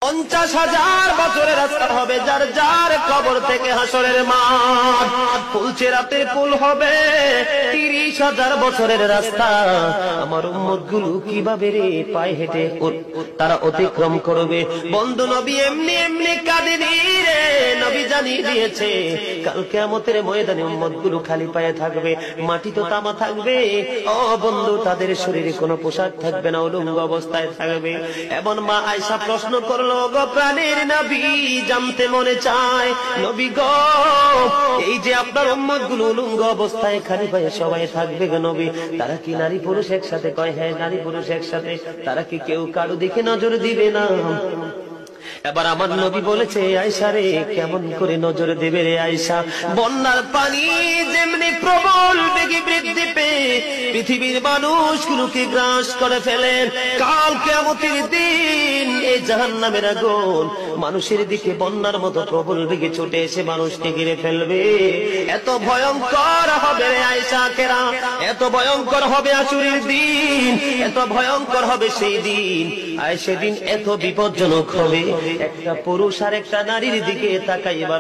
50,000 বছরের রাস্তা হবে, যার যার কবর থেকে হাসরের মাঠ। ফুলচেরাতের পুল হবে 30,000 বছরের রাস্তা। আমার উম্মত গুলো কিভাবে রে পায়ে হেঁটে তারা অতিক্রম করবে? বন্ধু নবী এমনি এমনি কাঁদেনি রে, নবী জানিয়ে দিয়েছে কাল কিয়ামতের ময়দানে উম্মত গুলো খালি পায়ে থাকবে, মাটি তো তামা থাকবে। ও বন্ধু, তাদের শরীরে কোনো পোশাক থাকবে না, উলঙ্গ অবস্থায় থাকবে। এমন মা আয়েশা প্রশ্ন করলো, গো প্রাণের নবী, জানতে মনে চায় নবী গো, এই যে আপনার উম্মত গুলো উলঙ্গ অবস্থায় খালি পায়ে সবাই থাকবে গো নবী, তারা কি নারী পুরুষ একসাথে? কয় হ্যাঁ, নারী পুরুষ একসাথে। তারা কি কেউ কারো দিকে নজর দিবে না? এবার আমার নবী বলেছে, আয়েশা রে, কেমন করে নজর দেবে রে আয়েশা? বন্যার পানি যেমনি প্রবল বেগে বৃদ্ধি পেয়ে পৃথিবীর মানুষগুলোকে গ্রাস করে ফেলে, কাল কিয়ামতের দিন এই জাহান্নামের আগুন মানুষের দিকে বন্যার মতো প্রবল বেগে ছুটে এসে মানুষকে ঘিরে ফেলবে। এত ভয়ঙ্কর হবে রে আয়েশা কেরা, এত ভয়ঙ্কর হবে আসরের দিন, এত ভয়ঙ্কর হবে সেই দিন। আর সেদিন এত বিপজ্জনক হবে, একটা পুরুষ আর একটা নারীর দিকে তাকাইবা